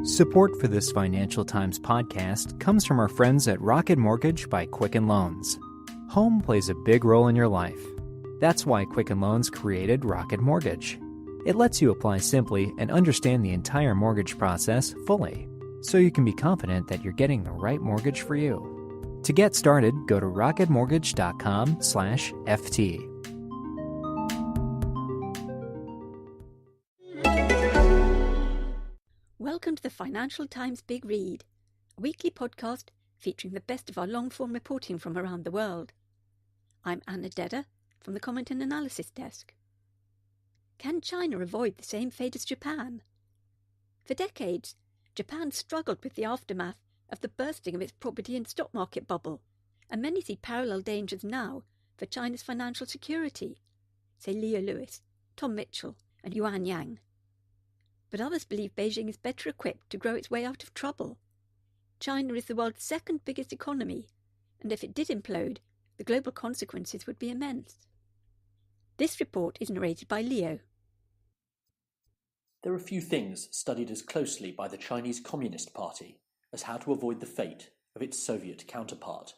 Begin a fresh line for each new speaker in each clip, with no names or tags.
Support for this Financial Times podcast comes from our friends at Rocket Mortgage by Quicken Loans. Home plays a big role in your life. That's why Quicken Loans created Rocket Mortgage. It lets you apply simply and understand the entire mortgage process fully, so you can be confident that you're getting the right mortgage for you. To get started, go to rocketmortgage.com/FT.
Welcome to the Financial Times Big Read, a weekly podcast featuring the best of our long-form reporting from around the world. I'm Anna Dedder from the Comment and Analysis Desk. Can China avoid the same fate as Japan? For decades, Japan struggled with the aftermath of the bursting of its property and stock market bubble, and many see parallel dangers now for China's financial security, say Leo Lewis, Tom Mitchell and Yuan Yang. But others believe Beijing is better equipped to grow its way out of trouble. China is the world's second biggest economy, and if it did implode, the global consequences would be immense. This report is narrated by Leo.
There are few things studied as closely by the Chinese Communist Party as how to avoid the fate of its Soviet counterpart.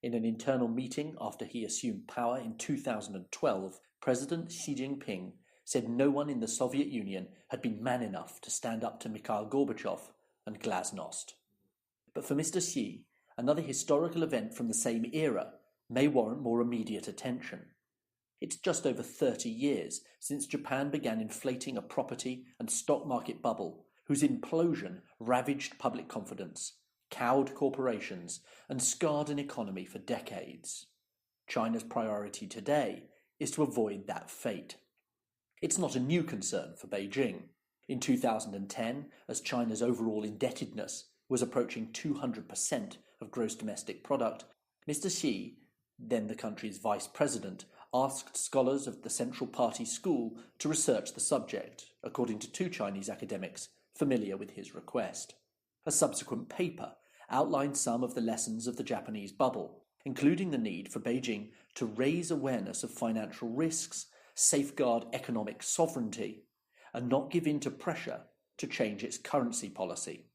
In an internal meeting after he assumed power in 2012, President Xi Jinping said no one in the Soviet Union had been man enough to stand up to Mikhail Gorbachev and Glasnost. But for Mr. Xi, another historical event from the same era may warrant more immediate attention. It's just over 30 years since Japan began inflating a property and stock market bubble whose implosion ravaged public confidence, cowed corporations, and scarred an economy for decades. China's priority today is to avoid that fate. It's not a new concern for Beijing. In 2010, as China's overall indebtedness was approaching 200% of gross domestic product, Mr. Xi, then the country's vice president, asked scholars of the Central Party School to research the subject, according to two Chinese academics familiar with his request. A subsequent paper outlined some of the lessons of the Japanese bubble, including the need for Beijing to raise awareness of financial risks, safeguard economic sovereignty, and not give in to pressure to change its currency policy.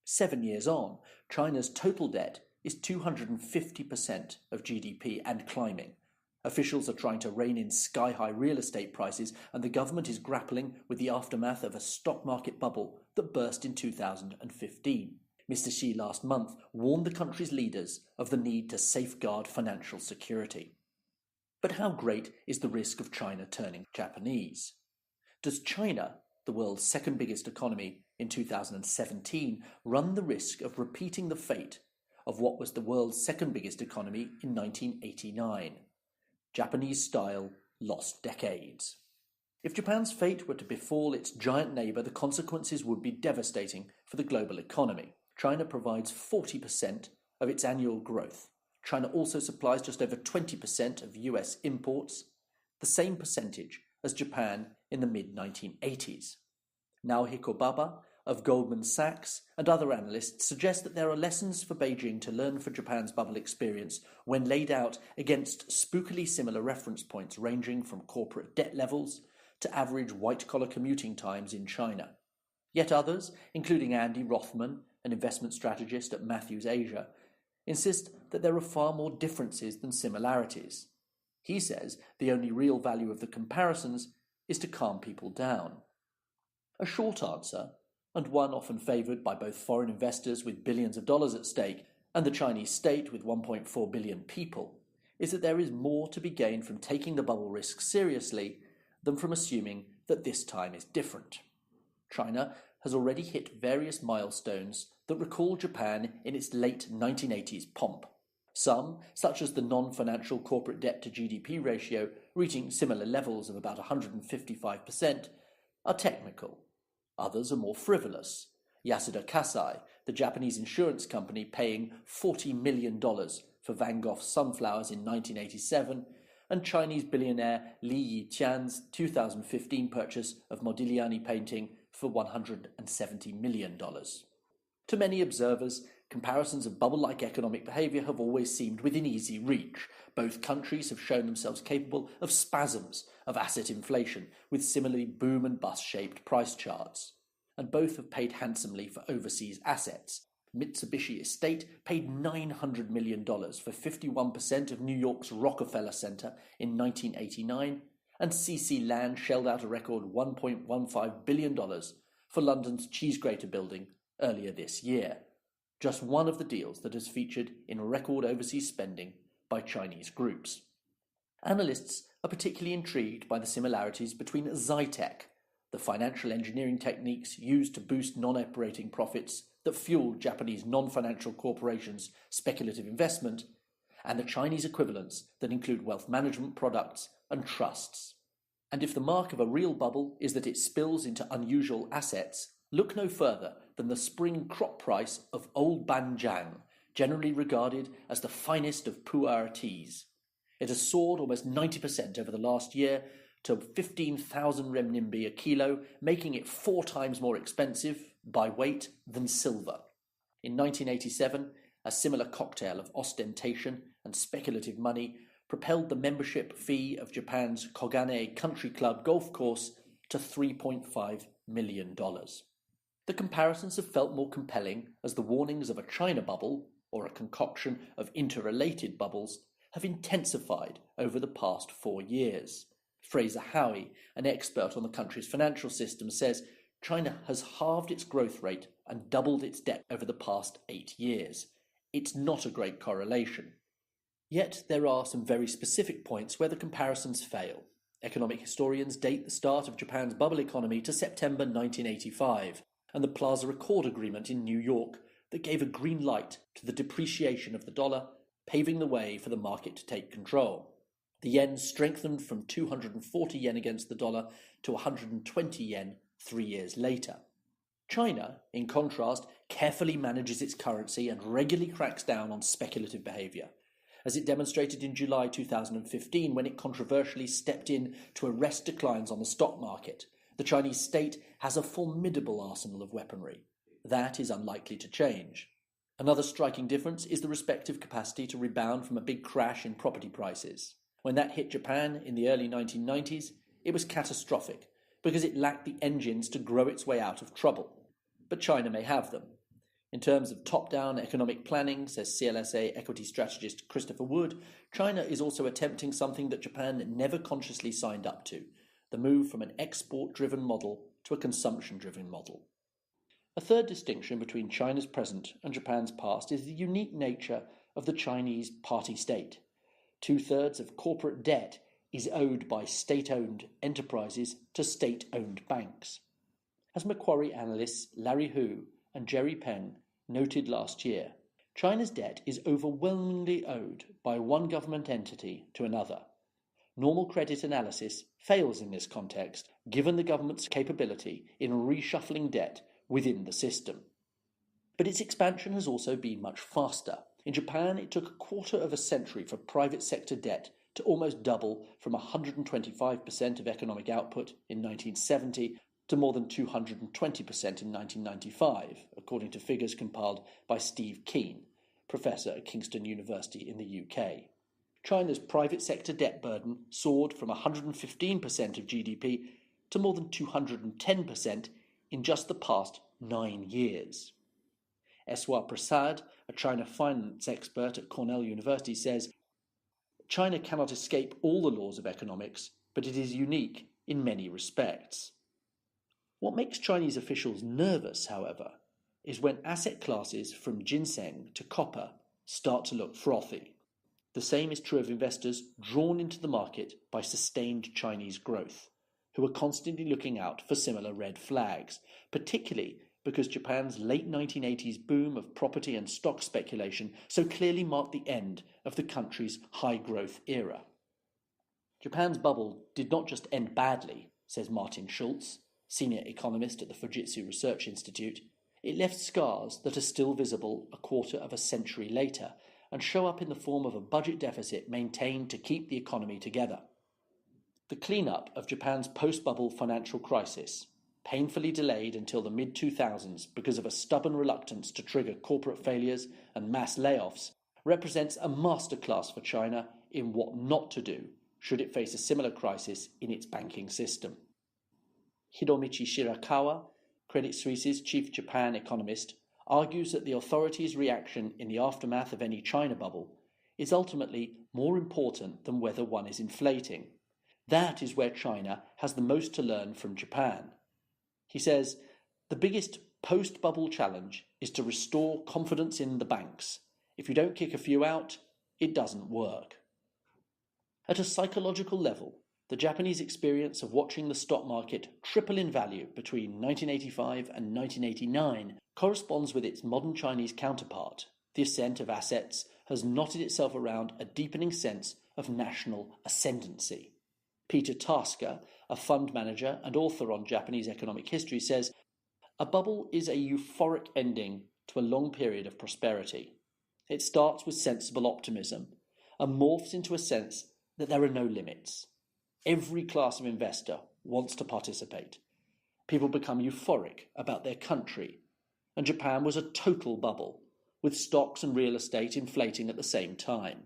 7 years on, China's total debt is 250% of GDP and climbing. Officials are trying to rein in sky-high real estate prices, and the government is grappling with the aftermath of a stock market bubble that burst in 2015. Mr. Xi last month warned the country's leaders of the need to safeguard financial security. But how great is the risk of China turning Japanese? Does China, the world's second biggest economy in 2017, run the risk of repeating the fate of what was the world's second biggest economy in 1989? Japanese-style lost decades. If Japan's fate were to befall its giant neighbour, the consequences would be devastating for the global economy. China provides 40% of its annual growth. China also supplies just over 20% of US imports, the same percentage as Japan in the mid-1980s. Naohiko Baba of Goldman Sachs and other analysts suggest that there are lessons for Beijing to learn from Japan's bubble experience when laid out against spookily similar reference points ranging from corporate debt levels to average white-collar commuting times in China. Yet others, including Andy Rothman, an investment strategist at Matthews Asia, insist that there are far more differences than similarities. He says the only real value of the comparisons is to calm people down. A short answer, and one often favoured by both foreign investors with billions of dollars at stake and the Chinese state with 1.4 billion people, is that there is more to be gained from taking the bubble risk seriously than from assuming that this time is different. China has already hit various milestones that recall Japan in its late 1980s pomp. Some, such as the non-financial corporate debt to GDP ratio reaching similar levels of about 155%, are technical. Others are more frivolous. Yasuda Kasai, the Japanese insurance company paying $40 million for Van Gogh's sunflowers in 1987, and Chinese billionaire Li Yiqian's 2015 purchase of Modigliani painting for $170 million. To many observers, comparisons of bubble-like economic behaviour have always seemed within easy reach. Both countries have shown themselves capable of spasms of asset inflation, with similarly boom and bust-shaped price charts. and both have paid handsomely for overseas assets. Mitsubishi Estate paid $900 million for 51% of New York's Rockefeller Center in 1989, and CC Land shelled out a record $1.15 billion for London's Cheesegrater building earlier this year. Just one of the deals that has featured in record overseas spending by Chinese groups. Analysts are particularly intrigued by the similarities between Zytec, the financial engineering techniques used to boost non-operating profits that fueled Japanese non-financial corporations' speculative investment, and the Chinese equivalents that include wealth management products and trusts. And if the mark of a real bubble is that it spills into unusual assets, look no further than the spring crop price of Old Banjiang, generally regarded as the finest of pu'er teas. It has soared almost 90% over the last year to 15,000 renminbi a kilo, making it 4 times more expensive by weight than silver. In 1987, a similar cocktail of ostentation and speculative money propelled the membership fee of Japan's Kogane Country Club golf course to $3.5 million. The comparisons have felt more compelling as the warnings of a China bubble, or a concoction of interrelated bubbles, have intensified over the past 4 years. Fraser Howey, an expert on the country's financial system, says China has halved its growth rate and doubled its debt over the past 8 years. It's not a great correlation. Yet there are some very specific points where the comparisons fail. Economic historians date the start of Japan's bubble economy to September 1985, and the Plaza Accord Agreement in New York that gave a green light to the depreciation of the dollar, paving the way for the market to take control. The yen strengthened from 240 yen against the dollar to 120 yen 3 years later. China, in contrast, carefully manages its currency and regularly cracks down on speculative behaviour, as it demonstrated in July 2015 when it controversially stepped in to arrest declines on the stock market. The Chinese state has a formidable arsenal of weaponry. That is unlikely to change. Another striking difference is the respective capacity to rebound from a big crash in property prices. When that hit Japan in the early 1990s, it was catastrophic because it lacked the engines to grow its way out of trouble. But China may have them. In terms of top-down economic planning, says CLSA equity strategist Christopher Wood, China is also attempting something that Japan never consciously signed up to, the move from an export-driven model to a consumption-driven model. A third distinction between China's present and Japan's past is the unique nature of the Chinese party state. 2/3 of corporate debt is owed by state-owned enterprises to state-owned banks. As Macquarie analysts Larry Hu and Jerry Peng noted last year, China's debt is overwhelmingly owed by one government entity to another. Normal credit analysis fails in this context, given the government's capability in reshuffling debt within the system. But its expansion has also been much faster. In Japan, it took a quarter of a century for private sector debt to almost double from 125% of economic output in 1970 to more than 220% in 1995, according to figures compiled by Steve Keen, professor at Kingston University in the UK. China's private sector debt burden soared from 115% of GDP to more than 210% in just the past 9 years. Eswar Prasad, a China finance expert at Cornell University, says, China cannot escape all the laws of economics, but it is unique in many respects. What makes Chinese officials nervous, however, is when asset classes from ginseng to copper start to look frothy. The same is true of investors drawn into the market by sustained Chinese growth, who are constantly looking out for similar red flags, particularly because Japan's late 1980s boom of property and stock speculation so clearly marked the end of the country's high-growth era. Japan's bubble did not just end badly, says Martin Schulz, senior economist at the Fujitsu Research Institute. It left scars that are still visible a quarter of a century later and show up in the form of a budget deficit maintained to keep the economy together. The cleanup of Japan's post-bubble financial crisis, painfully delayed until the mid-2000s because of a stubborn reluctance to trigger corporate failures and mass layoffs, represents a masterclass for China in what not to do should it face a similar crisis in its banking system. Hiromichi Shirakawa, Credit Suisse's chief Japan economist, argues that the authorities' reaction in the aftermath of any China bubble is ultimately more important than whether one is inflating. That is where China has the most to learn from Japan. He says, the biggest post-bubble challenge is to restore confidence in the banks. If you don't kick a few out, it doesn't work. At a psychological level, the Japanese experience of watching the stock market triple in value between 1985 and 1989 corresponds with its modern Chinese counterpart. The ascent of assets has knotted itself around a deepening sense of national ascendancy. Peter Tasker, a fund manager and author on Japanese economic history, says, a bubble is a euphoric ending to a long period of prosperity. It starts with sensible optimism and morphs into a sense that there are no limits. Every class of investor wants to participate. People become euphoric about their country, and Japan was a total bubble, with stocks and real estate inflating at the same time.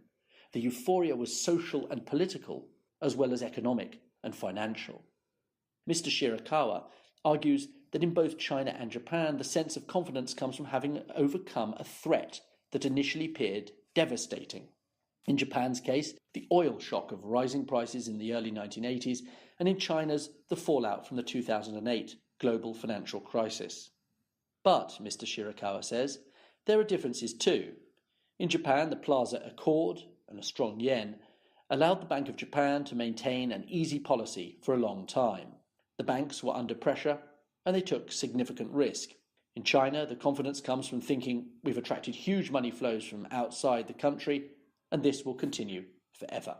The euphoria was social and political, as well as economic and financial. Mr. Shirakawa argues that in both China and Japan, the sense of confidence comes from having overcome a threat that initially appeared devastating. In Japan's case, the oil shock of rising prices in the early 1980s, and in China's, the fallout from the 2008 global financial crisis. But, Mr. Shirakawa says, there are differences too. In Japan, the Plaza Accord and a strong yen allowed the Bank of Japan to maintain an easy policy for a long time. The banks were under pressure and they took significant risk. In China, the confidence comes from thinking we've attracted huge money flows from outside the country and this will continue forever.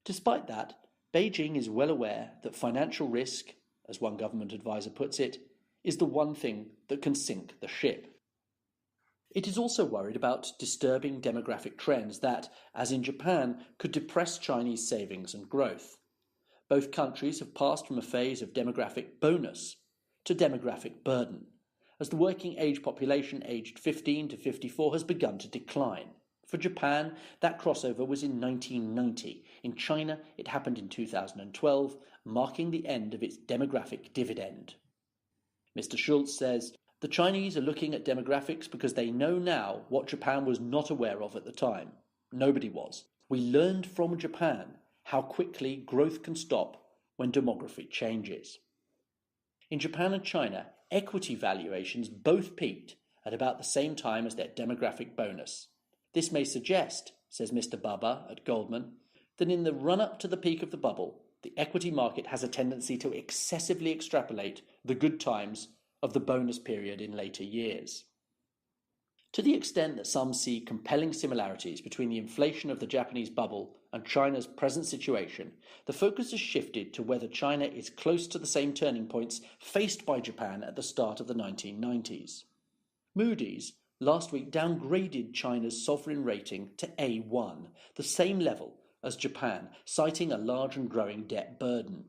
Despite that, Beijing is well aware that financial risk, as one government advisor puts it, is the one thing that can sink the ship. It is also worried about disturbing demographic trends that, as in Japan, could depress Chinese savings and growth. Both countries have passed from a phase of demographic bonus to demographic burden, as the working age population aged 15 to 54 has begun to decline. For Japan, that crossover was in 1990. In China, it happened in 2012, marking the end of its demographic dividend. Mr. Schultz says, the Chinese are looking at demographics because they know now what Japan was not aware of at the time. Nobody was. We learned from Japan how quickly growth can stop when demography changes. In Japan and China, equity valuations both peaked at about the same time as their demographic bonus. This may suggest, says Mr. Baba at Goldman, that in the run-up to the peak of the bubble, the equity market has a tendency to excessively extrapolate the good times of the bonus period in later years. To the extent that some see compelling similarities between the inflation of the Japanese bubble and China's present situation, the focus has shifted to whether China is close to the same turning points faced by Japan at the start of the 1990s. Moody's last week downgraded China's sovereign rating to A1, the same level as Japan, citing a large and growing debt burden.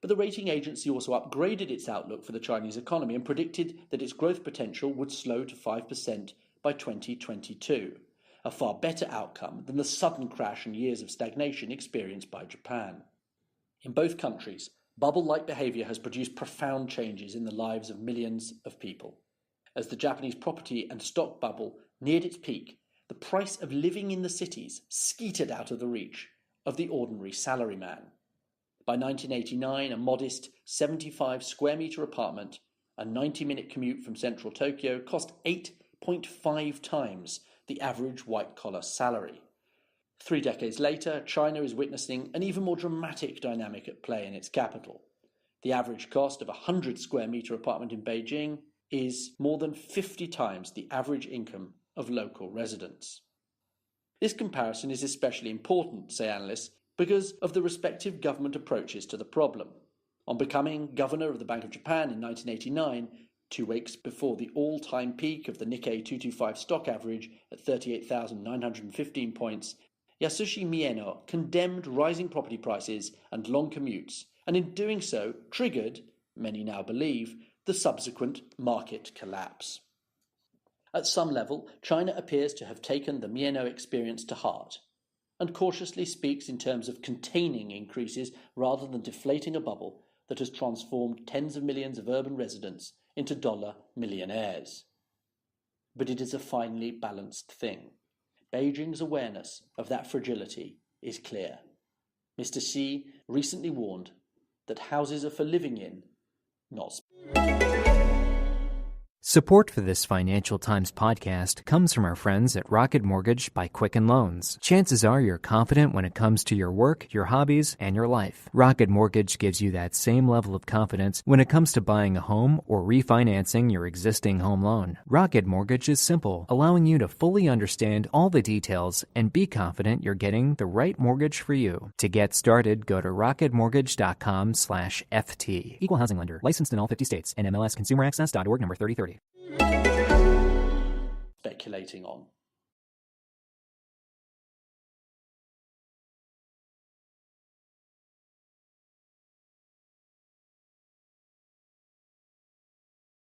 But the rating agency also upgraded its outlook for the Chinese economy and predicted that its growth potential would slow to 5% by 2022, a far better outcome than the sudden crash and years of stagnation experienced by Japan. In both countries, bubble-like behaviour has produced profound changes in the lives of millions of people. As the Japanese property and stock bubble neared its peak, the price of living in the cities skeetered out of the reach of the ordinary salaryman. By 1989, a modest 75 square metre apartment, a 90-minute commute from central Tokyo, cost 8.5 times the average white-collar salary. 3 decades later, China is witnessing an even more dramatic dynamic at play in its capital. The average cost of a 100 square metre apartment in Beijing is more than 50 times the average income of local residents. This comparison is especially important, say analysts, because of the respective government approaches to the problem. On becoming governor of the Bank of Japan in 1989, 2 weeks before the all-time peak of the Nikkei 225 stock average at 38,915 points, Yasushi Mieno condemned rising property prices and long commutes, and in doing so triggered, many now believe, the subsequent market collapse. At some level, China appears to have taken the Mieno experience to heart, and cautiously speaks in terms of containing increases rather than deflating a bubble that has transformed tens of millions of urban residents into dollar millionaires. But it is a finely balanced thing. Beijing's awareness of that fragility is clear. Mr. Xi recently warned that houses are for living in, not
Support for this Financial Times podcast comes from our friends at Rocket Mortgage by Quicken Loans. Chances are you're confident when it comes to your work, your hobbies, and your life. Rocket Mortgage gives you that same level of confidence when it comes to buying a home or refinancing your existing home loan. Rocket Mortgage is simple, allowing you to fully understand all the details and be confident you're getting the right mortgage for you. To get started, go to rocketmortgage.com/FT. Equal housing lender. Licensed in all 50 states. NMLS ConsumerAccess.org number 3030.
speculating on.